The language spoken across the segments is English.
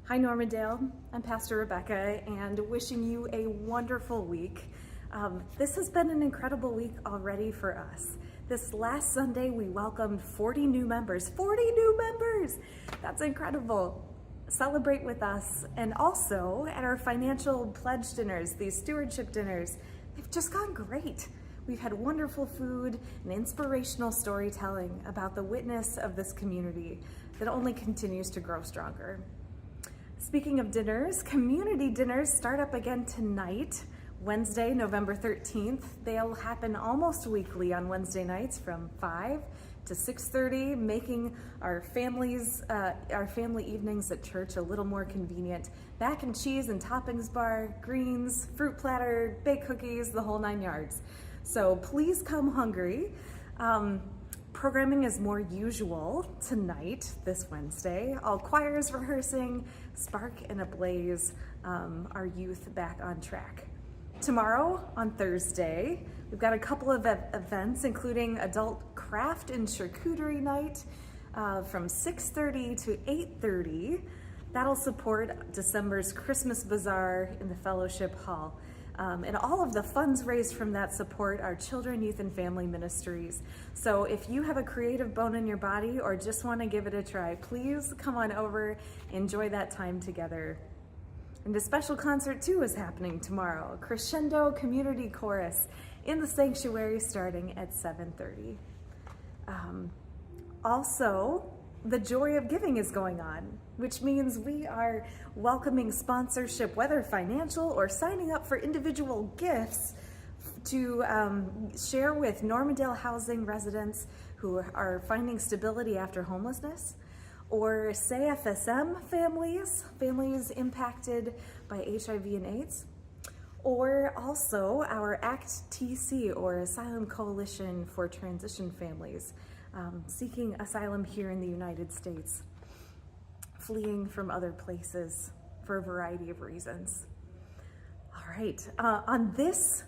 Hi Normandale, I'm Pastor Rebecca and wishing you a wonderful week. This has been an incredible week already for us. This last Sunday we welcomed 40 new members. 40 new members! That's incredible. Celebrate with us, and also at our financial pledge dinners, these stewardship dinners, they've just gone great. We've had wonderful food and inspirational storytelling about the witness of this community that only continues to grow stronger. Speaking of dinners, community dinners start up again tonight, Wednesday, November 13th. They'll happen almost weekly on Wednesday nights from 5 to 6:30, making our family evenings at church a little more convenient. Mac and cheese and toppings bar, greens, fruit platter, baked cookies, the whole 9 yards. So please come hungry. Programming is more usual tonight, this Wednesday. All choirs rehearsing, spark and ablaze, our youth back on track. Tomorrow, on Thursday, we've got a couple of events, including adult craft and charcuterie night from 6:30 to 8:30. That'll support December's Christmas Bazaar in the Fellowship Hall. And all of the funds raised from that support our children, youth, and family ministries. So if you have a creative bone in your body or just want to give it a try, please come on over, enjoy that time together. And a special concert too is happening tomorrow, Crescendo Community Chorus in the sanctuary starting at 7:30. Also, the Joy of Giving is going on, which means we are welcoming sponsorship, whether financial or signing up for individual gifts to share with Normandale housing residents who are finding stability after homelessness, or SAFSM families impacted by HIV and AIDS, or also our ACT-TC, or Asylum Coalition for Transition Families, seeking asylum here in the United States, fleeing from other places for a variety of reasons. All right, on this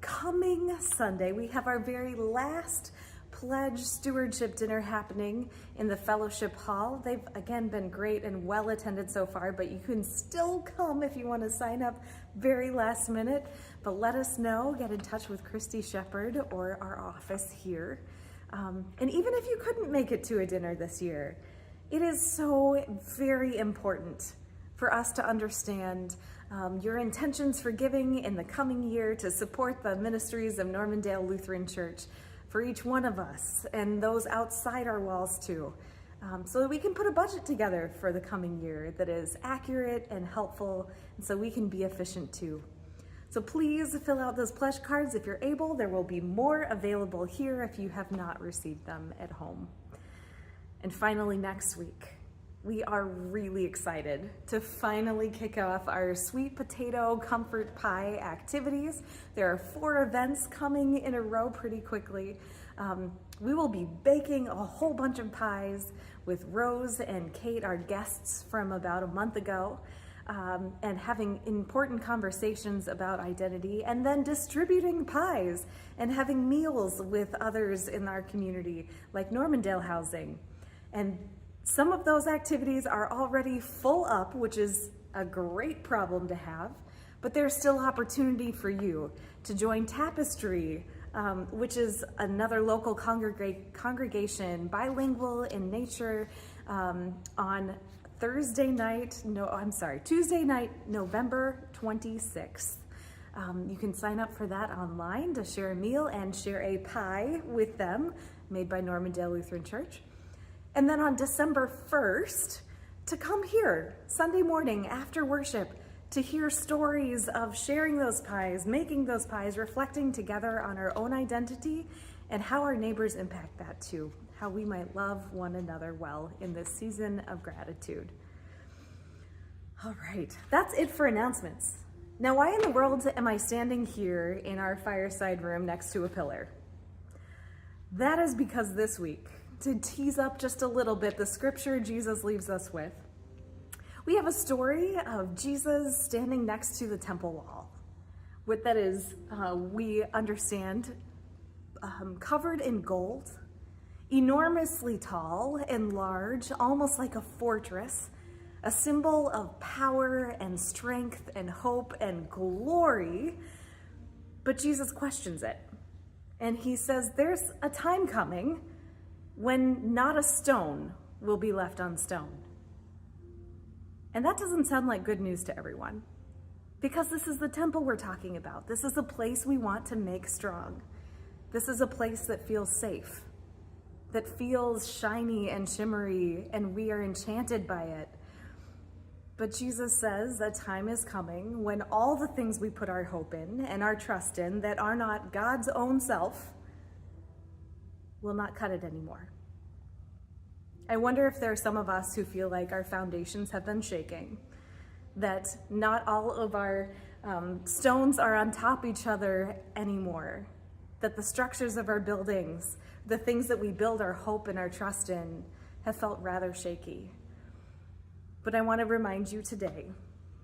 coming Sunday, we have our very last Pledge Stewardship Dinner happening in the Fellowship Hall. They've again been great and well attended so far, but you can still come if you want to sign up very last minute. But let us know, get in touch with Christy Shepard or our office here. And even if you couldn't make it to a dinner this year, it is so very important for us to understand your intentions for giving in the coming year to support the ministries of Normandale Lutheran Church for each one of us and those outside our walls too, so that we can put a budget together for the coming year that is accurate and helpful, and so we can be efficient too. So please fill out those pledge cards if you're able. There will be more available here if you have not received them at home. And finally, next week, we are really excited to finally kick off our sweet potato comfort pie activities. There are 4 events coming in a row pretty quickly. We will be baking a whole bunch of pies with Rose and Kate, our guests from about a month ago, and having important conversations about identity, and then distributing pies and having meals with others in our community, like Normandale Housing. And some of those activities are already full up, which is a great problem to have, but there's still opportunity for you to join Tapestry, which is another local congregation, bilingual in nature, on Tuesday night, November 26th. You can sign up for that online to share a meal and share a pie with them made by Normandale Lutheran Church. And then on December 1st, to come here Sunday morning after worship to hear stories of sharing those pies, making those pies, reflecting together on our own identity and how our neighbors impact that too, how we might love one another well in this season of gratitude. All right, that's it for announcements. Now, why in the world am I standing here in our fireside room next to a pillar? That is because this week, to tease up just a little bit the scripture Jesus leaves us with, we have a story of Jesus standing next to the temple wall. What that is, we understand, covered in gold, enormously tall and large, almost like a fortress, a symbol of power and strength and hope and glory. But Jesus questions it. And he says there's a time coming when not a stone will be left on stone. And that doesn't sound like good news to everyone, because this is the temple we're talking about. This is a place we want to make strong. This is a place that feels safe, that feels shiny and shimmery, and we are enchanted by it. But Jesus says that time is coming when all the things we put our hope in and our trust in that are not God's own self will not cut it anymore. I wonder if there are some of us who feel like our foundations have been shaking, that not all of our stones are on top of each other anymore, that the structures of our buildings, the things that we build our hope and our trust in, have felt rather shaky. But I want to remind you today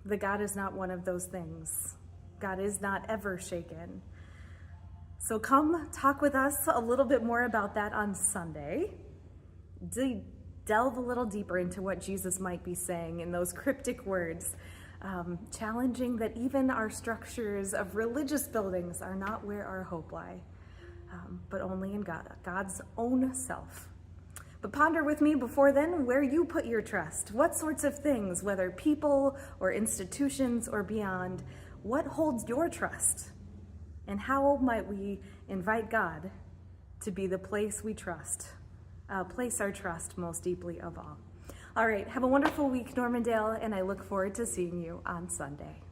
that God is not one of those things. God is not ever shaken. So come talk with us a little bit more about that on Sunday. Delve a little deeper into what Jesus might be saying in those cryptic words, challenging that even our structures of religious buildings are not where our hope lie, but only in God, God's own self. But ponder with me before then where you put your trust. What sorts of things, whether people or institutions or beyond, what holds your trust? And how might we invite God to be the place we trust? Place our trust most deeply of all. All right, have a wonderful week, Normandale, and I look forward to seeing you on Sunday.